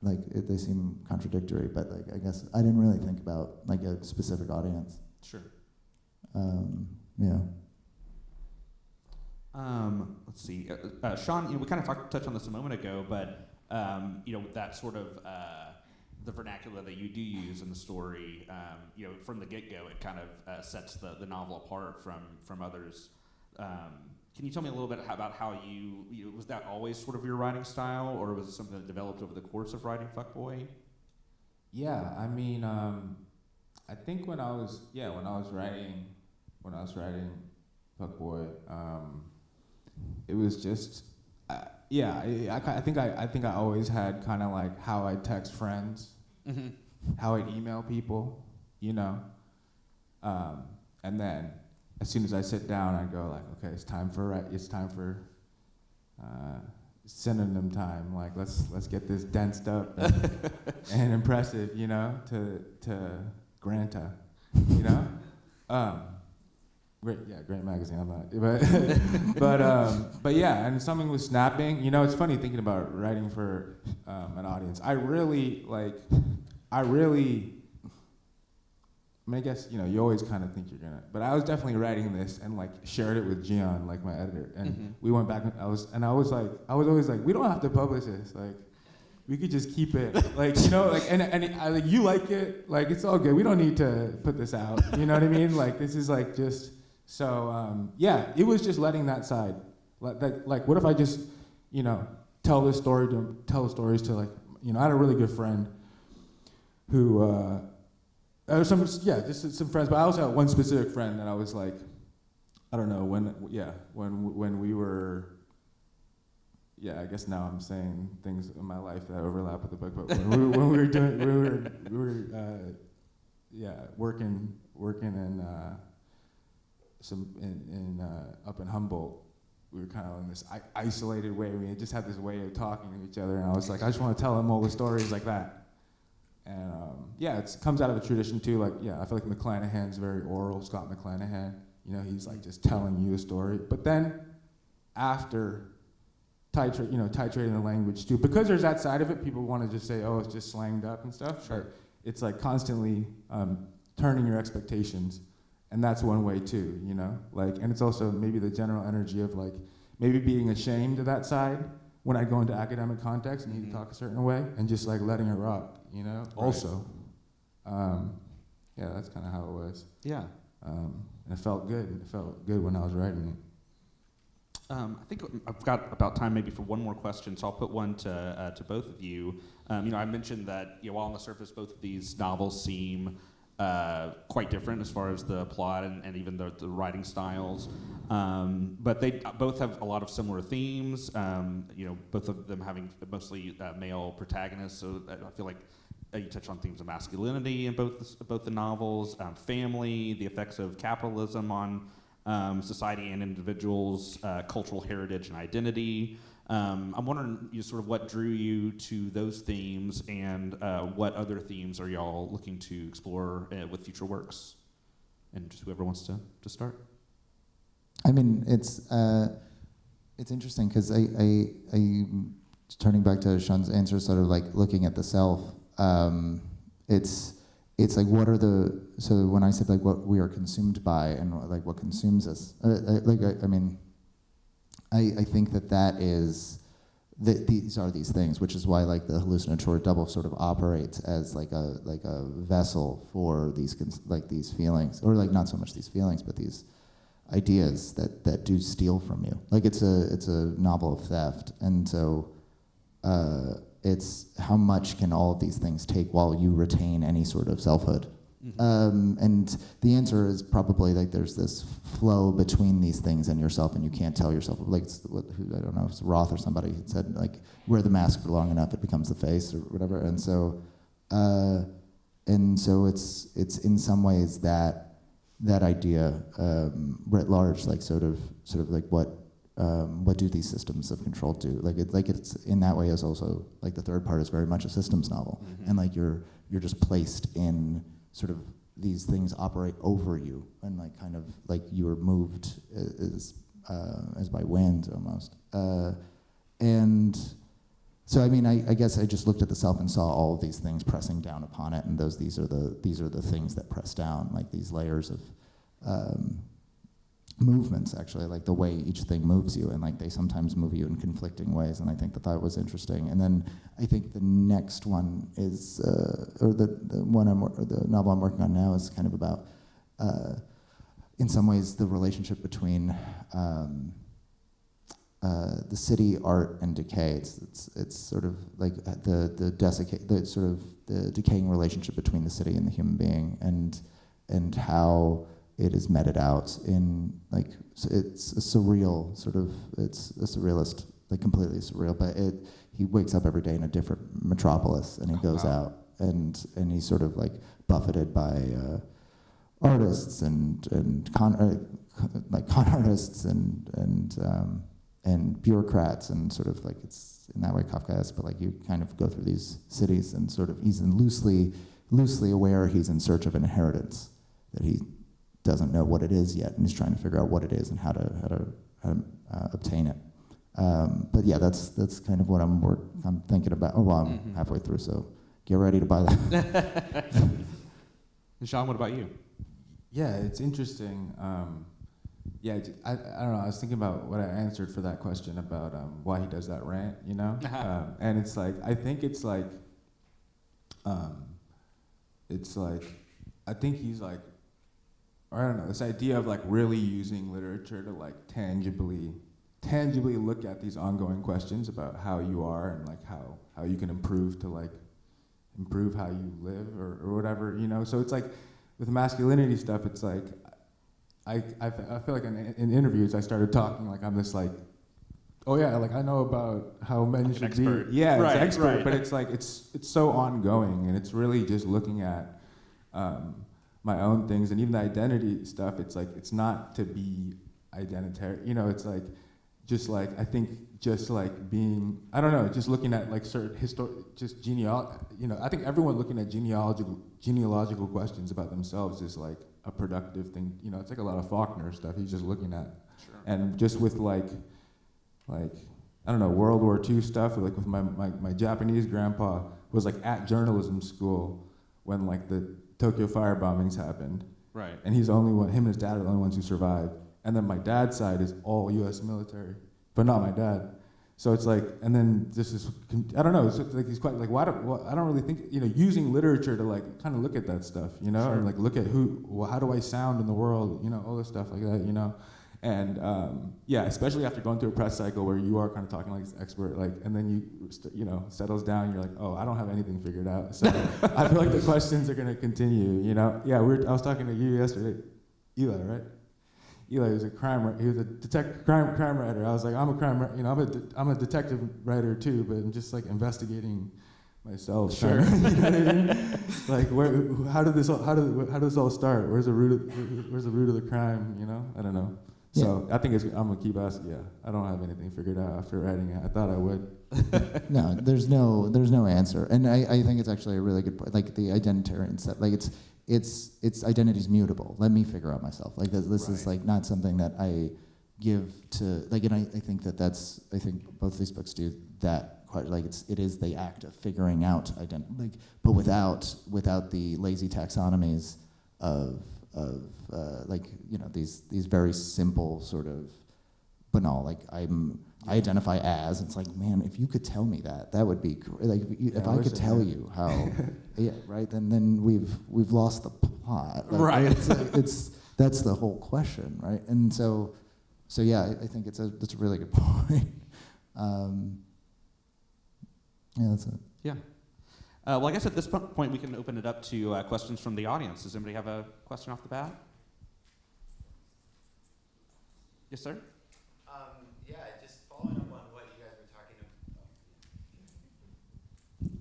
they seem contradictory. But I guess I didn't really think about a specific audience. Sure. Yeah. Let's see, Sean. We kind of touched on this a moment ago, but that sort of the vernacular that you do use in the story, from the get-go, it kind of sets the novel apart from others. Can you tell me a little bit about how you was that always sort of your writing style, or was it something that developed over the course of writing Fuccboi? Yeah, I mean, I think when I was writing Fuccboi, it was just, I think I always had kind of like how I text friends, how I email people, you know, and then as soon as I sit down, I go like, okay, it's time for synonym time. Like let's get this densed up and impressive, you know, to Granta, you know. Great magazine. I'm not, but yeah, and something was snapping. You know, it's funny thinking about writing for an audience. I mean, I guess, you know, you always kind of think you're gonna, but I was definitely writing this and like shared it with Gian, like my editor, and we went back and I was always like, we don't have to publish this, like, we could just keep it, like, you know, like, and I, like, you like it, like, it's all good, we don't need to put this out, you know what I mean? Like, this is like just, so, yeah, it was just letting that side, like, what if I just, you know, tell the stories to, like, you know, I had a really good friend who, just some friends, but I also had one specific friend that I was like, I don't know, when we were, I guess now I'm saying things in my life that overlap with the book, but when we were working in up in Humboldt, we were kind of in this isolated way. We just had this way of talking to each other, and I was like, I just want to tell them all the stories like that. And it comes out of a tradition too. Like, I feel like McClanahan's very oral. Scott McClanahan, you know, he's like just telling you a story. But then after titrating the language too, because there's that side of it. People want to just say, oh, it's just slanged up and stuff. Sure. But it's like constantly turning your expectations, and that's one way too. You know, like, and it's also maybe the general energy of like maybe being ashamed of that side when I go into academic context and need to talk a certain way, and just like letting it rock. You know, right. Also, that's kind of how it was. Yeah. And it felt good. It felt good when I was writing it. I think I've got about time maybe for one more question, so I'll put one to both of you. You know, I mentioned that, you know, while on the surface both of these novels seem quite different as far as the plot and even the writing styles, but they both have a lot of similar themes. You know, both of them having mostly male protagonists, so I feel like you touch on themes of masculinity in both the novels, family, the effects of capitalism on society and individuals, cultural heritage and identity. I'm wondering sort of what drew you to those themes, and what other themes are y'all looking to explore with future works? And just whoever wants to start. I mean, it's interesting because I turning back to Sean's answer, sort of like looking at the self. It's like, what are so when I said like what we are consumed by and like what consumes us, I think that is, these are these things, which is why like the hallucinatory double sort of operates as like a vessel for these these feelings, or like not so much these feelings, but these ideas that do steal from you. Like it's a novel of theft, and so it's how much can all of these things take while you retain any sort of selfhood. And the answer is probably like there's this flow between these things and yourself, and you can't tell yourself, like I don't know if it's Roth or somebody who said like wear the mask for long enough it becomes the face or whatever. And so it's in some ways that idea writ large, like sort of like what do these systems of control do? It's in that way is also like the third part is very much a systems novel, and like you're just placed in sort of these things operate over you, and like kind of like you are moved as by wind almost. And so I mean I guess I just looked at the self and saw all of these things pressing down upon it, and these are the things that press down, like these layers of movements, actually, like the way each thing moves you, and like they sometimes move you in conflicting ways, and I think that was interesting. And then I think the next one is, the novel I'm working on now is kind of about, in some ways, the relationship between the city, art, and decay. It's sort of like the decaying relationship between the city and the human being, and how it is meted out in like it's a surreal sort of, it's a surrealist, like completely surreal. But he wakes up every day in a different metropolis, and he goes out and he's sort of like buffeted by artists and con artists and bureaucrats, and sort of like it's in that way Kafkaesque, but like you kind of go through these cities and sort of he's loosely aware he's in search of an inheritance that he doesn't know what it is yet, and he's trying to figure out what it is and how to obtain it. But yeah, that's kind of what I'm thinking about. Oh, well, I'm halfway through, so get ready to buy that. Sean, what about you? Yeah, it's interesting. I don't know. I was thinking about what I answered for that question about why he does that rant, you know? And it's like, I think it's like, I think he's like, I don't know, this idea of like really using literature to like tangibly look at these ongoing questions about how you are and like how you can improve how you live or whatever, you know? So it's like, with masculinity stuff, it's like, I feel like in interviews I started talking like I'm this like, oh yeah, like I know about how men should be. Yeah, right, it's expert, right. But it's like, it's so ongoing, and it's really just looking at my own things, and even the identity stuff, it's like, it's not to be identitarian, you know, it's like, just like, I think just like being, I don't know, just looking at like certain just genealogy, you know, I think everyone looking at genealogical questions about themselves is like a productive thing, you know, it's like a lot of Faulkner stuff he's just looking at. Sure. And just with like, I don't know, World War II stuff, like with my Japanese grandpa was like at journalism school when like the Tokyo fire bombings happened. Right. And he's the only one, him and his dad are the only ones who survived. And then my dad's side is all U.S. military, but not my dad. So it's like, and then this is, I don't know, it's like he's quite like, I don't really think, you know, using literature to like kind of look at that stuff, you know, and like look at how do I sound in the world, you know, all this stuff like that, you know. And yeah, especially after going through a press cycle where you are kind of talking like an expert, like, and then you know, settles down, you're like, oh, I don't have anything figured out. So I feel like the questions are going to continue, you know. Yeah, I was talking to you yesterday, Eli, right? Eli was a detective crime writer. I was like, I'm a detective writer too, but I'm just like investigating myself. Sure. You know what I mean? Like, how did this all start? Where's the root of the crime? You know, I don't know. So yeah. I think I'm gonna keep asking. Yeah, I don't have anything figured out after writing it. I thought I would. No, there's no answer, and I think it's actually a really good point. Like the identitarian stuff, like its identity's mutable. Let me figure out myself. Like this right. is like not something that I give to like, and I think I think both of these books do that quite. Like it is the act of figuring out identity, like, but without the lazy taxonomies of like, you know, these very simple sort of banal, like I identify as, it's like, man, if you could tell me that would be great. Like if I could tell you how, yeah, right, then we've lost the plot. Like, right. It's that's the whole question, right? And so yeah, I think that's a really good point. Yeah, that's it. Yeah. Well, I guess at this point we can open it up to questions from the audience. Does anybody have a question off the bat? Yes, sir? Yeah, just following up on what you guys were talking about.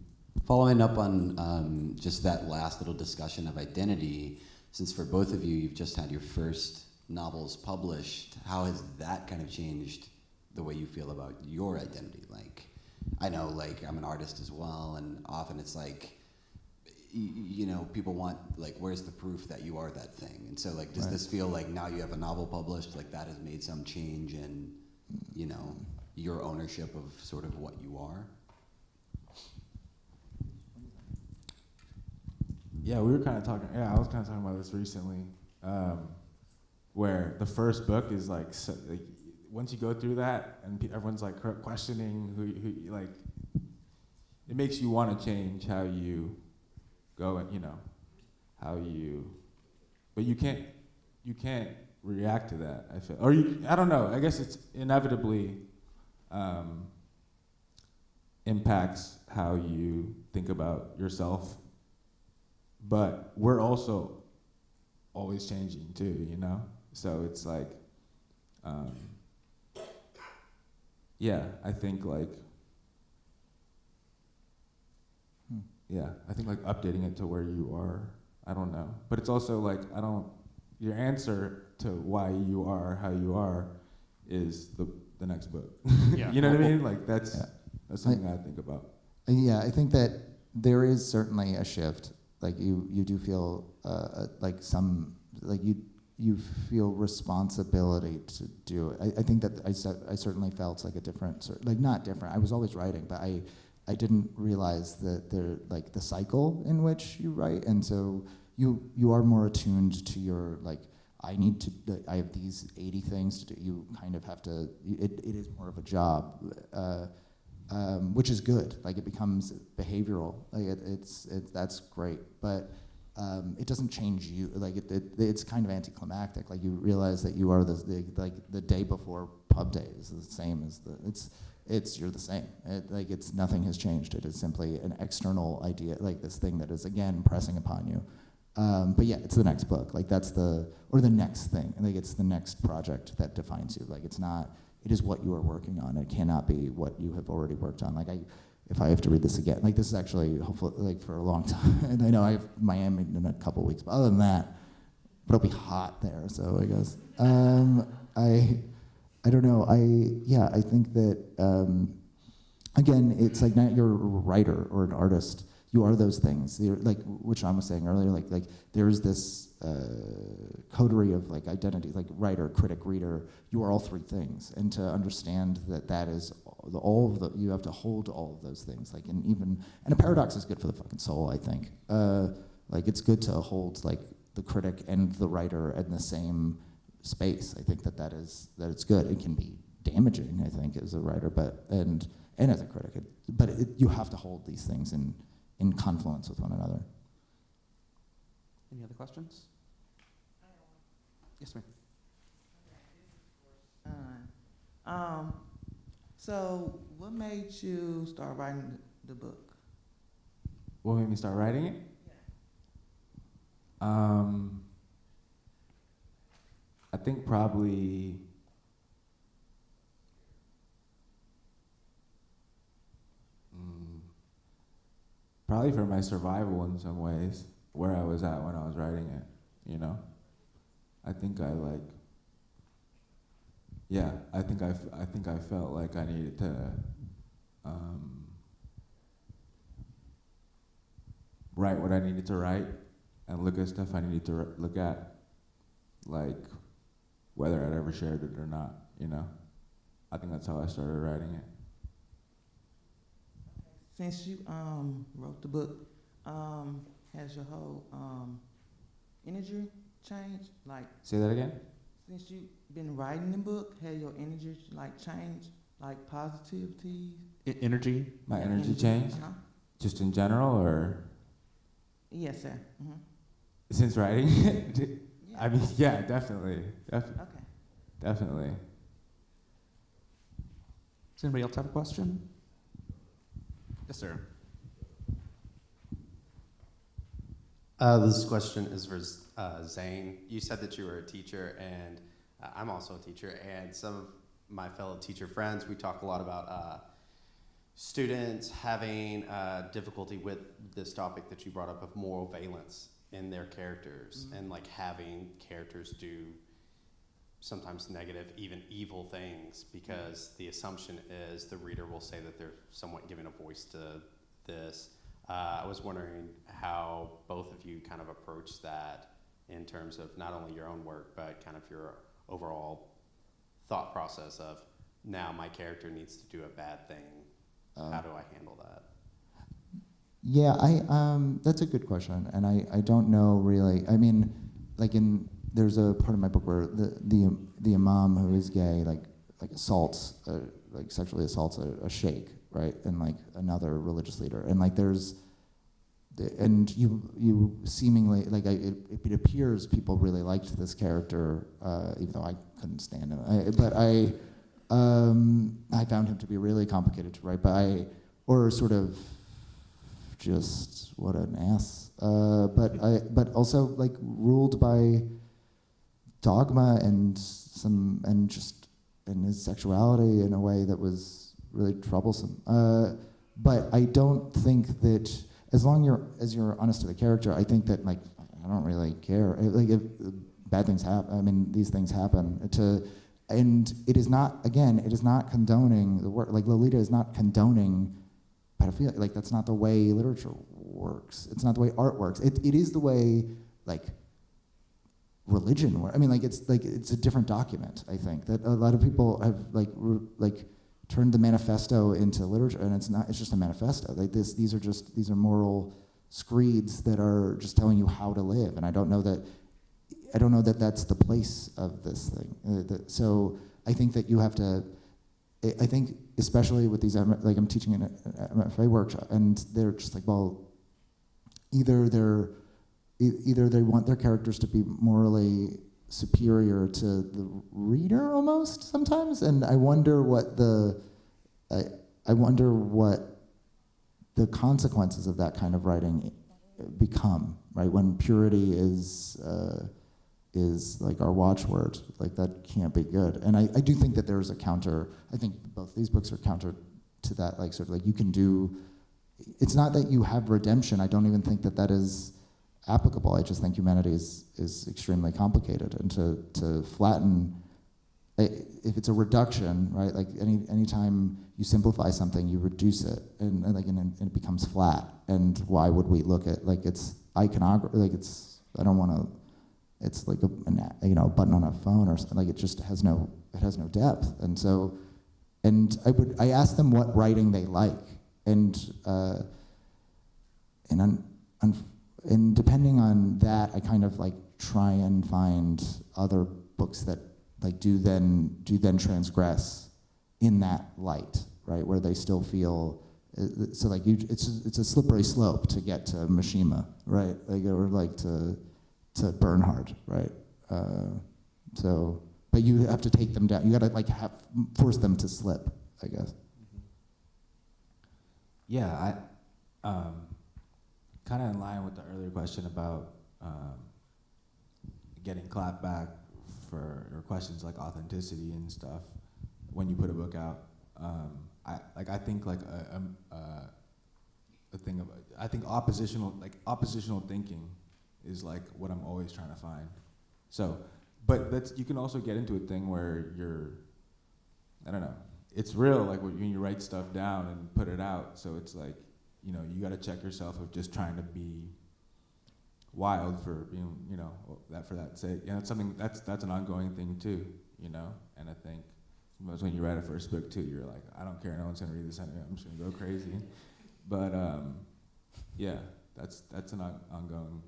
Following up on just that last little discussion of identity, since for both of you, you've just had your first novels published, how has that kind of changed the way you feel about your identity? Like, I know, like, I'm an artist as well, and often it's like, you know, people want, like, where's the proof that you are that thing? And so, like, does right. this feel like now you have a novel published, like that has made some change in, you know, your ownership of sort of what you are? Yeah, we were kind of talking, I was kind of talking about this recently, where the first book is like, once you go through that and everyone's like questioning who like, it makes you want to change how you go and, you know, but you can't react to that, I feel. Or I don't know, I guess it's inevitably, impacts how you think about yourself. But we're also always changing too, you know? So it's like, yeah, I think like, I think like updating it to where you are, I don't know. But it's also like, your answer to why you are how you are is the next book. Yeah. You know what I mean? Like that's something I think about. Yeah, I think that there is certainly a shift. Like you do feel like you feel responsibility to do it. I think that I certainly felt like a different, like not different. I was always writing, but I didn't realize that like the cycle in which you write, and so you are more attuned to your like. I have these 80 things to do. You kind of have to. It is more of a job. Which is good. Like it becomes behavioral. Like that's great, but it doesn't change you. Like it's kind of anticlimactic. Like you realize that you are the day before pub day is the same as you're the same. It's nothing has changed. It is simply an external idea, like this thing that is again pressing upon you. But yeah, it's the next book. Like or the next thing. Like it's the next project that defines you. Like it's not. It is what you are working on. It cannot be what you have already worked on. Like if I have to read this again, like this is actually hopefully like for a long time. And I know I have Miami in a couple weeks, but other than that, but it'll be hot there. So I guess I don't know. I think that again, it's like not you're a writer or an artist. You are those things. You're, like which I was saying earlier. Like there's this coterie of like identities, like writer, critic, reader. You are all three things, and to understand that is all of the you have to hold all of those things. Like and a paradox is good for the fucking soul. I think like it's good to hold like the critic and the writer in the same space. I think that it's good. It can be damaging, I think, as a writer, but and as a critic. But you have to hold these things in confluence with one another. Any other questions? Yes, ma'am. So what made you start writing the book? What made me start writing it? I think probably for my survival in some ways, where I was at when I was writing it, you know? I think I felt like I needed to write what I needed to write and look at stuff I needed to look at, like whether I'd ever shared it or not, you know? I think that's how I started writing it. Since you wrote the book, has your whole energy changed? Like, Say that again? since you've been writing the book, has your energy like changed? Like positivity? Energy? My energy changed? Uh-huh. Just in general, or Yes, sir. Mm-hmm. since writing it? Yeah. I mean, yeah, definitely. Okay. Definitely. Does anybody else have a question? Yes, sir. This question is for Zain. You said that you were a teacher, and I'm also a teacher, and some of my fellow teacher friends, we talk a lot about students having difficulty with this topic that you brought up of moral valence in their characters, and like having characters do sometimes negative, even evil things, because the assumption is the reader will say that they're somewhat giving a voice to this. I was wondering how both of you kind of approach that in terms of not only your own work, but kind of your overall thought process of, now my character needs to do a bad thing. How do I handle that? Yeah, that's a good question, and I don't know really. I mean, like there's a part of my book where the imam who is gay like assaults, like sexually assaults a sheikh, right, and like another religious leader, and like and you seemingly like it appears people really liked this character, even though I couldn't stand him. I found him to be really complicated to write, or sort of just what an ass. But also like ruled by dogma and his sexuality in a way that was really troublesome. But I don't think that as long as you're honest to the character, I think that like I don't really care. Like if bad things happen, I mean these things happen. And it is not condoning the work. Like Lolita is not condoning pedophilia. Like that's not the way literature works. It's not the way art works. It is the way like religion works. I mean, like it's a different document. I think that a lot of people have like turned the manifesto into literature, and it's not. It's just a manifesto. Like these are moral screeds that are just telling you how to live. And I don't know that that's the place of this thing. So I think that you have to. I think especially with these, like I'm teaching in an MFA workshop, and they're just like, well, either they want their characters to be morally superior to the reader almost sometimes, and I wonder what the consequences of that kind of writing become, right? When purity is like our watchword, like that can't be good. And I do think that there's a counter. I think both these books are counter to that, like sort of like you can do. It's not that you have redemption. I don't even think that is applicable. I just think humanity is extremely complicated, and to flatten, if it's a reduction, right? Like anytime you simplify something, you reduce it, and it becomes flat. And why would we look at like it's iconography? Like it's I don't want to. It's like a button on a phone or something. Like it just has no depth. And so, I asked them what writing they like, and depending on that, I kind of like try and find other books that like do then transgress in that light, right, where they still feel. So like it's a slippery slope to get to Mishima, right? Like or like to Bernhard, right? But you have to take them down. You got to like force them to slip, I guess. Yeah, I kind of in line with the earlier question about getting clapped back for your questions like authenticity and stuff when you put a book out. I think oppositional thinking is like what I'm always trying to find. So, but you can also get into a thing where I don't know, it's real, like when you write stuff down and put it out. So it's like, you got to check yourself of just trying to be wild for being, for that sake. It's something that's an ongoing thing too, And I think when you write a first book too, you're like, I don't care, no one's gonna read this anyway. I'm just gonna go crazy. But yeah, that's an ongoing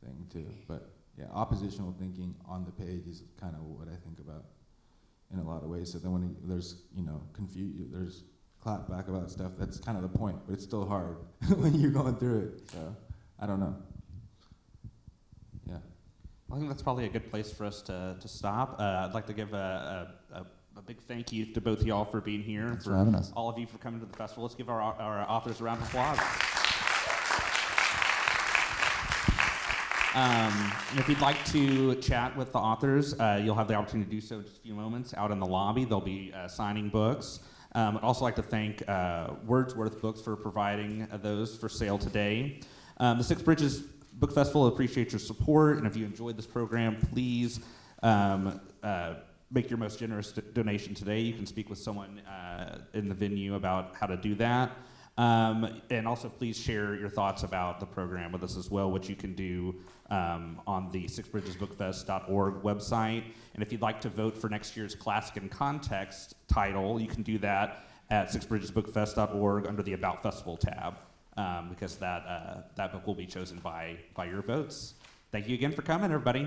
thing too. But yeah, oppositional thinking on the page is kind of what I think about in a lot of ways. So then when there's there's clap back about stuff, that's kind of the point, but it's still hard when you're going through it. So I don't know. Yeah. I think that's probably a good place for us to stop. I'd like to give a big thank you to both of y'all for being here. Thanks for having us. All of you for coming to the festival. Let's give our authors a round of applause. If you'd like to chat with the authors, you'll have the opportunity to do so in just a few moments out in the lobby. They'll be signing books. I'd also like to thank Wordsworth Books for providing those for sale today. The Six Bridges Book Festival appreciates your support, and if you enjoyed this program, please make your most generous donation today. You can speak with someone in the venue about how to do that. And also please share your thoughts about the program with us as well, which you can do on the sixbridgesbookfest.org website. And if you'd like to vote for next year's Classic and Context title, you can do that at sixbridgesbookfest.org under the About Festival tab, because that book will be chosen by your votes. Thank you again for coming, everybody.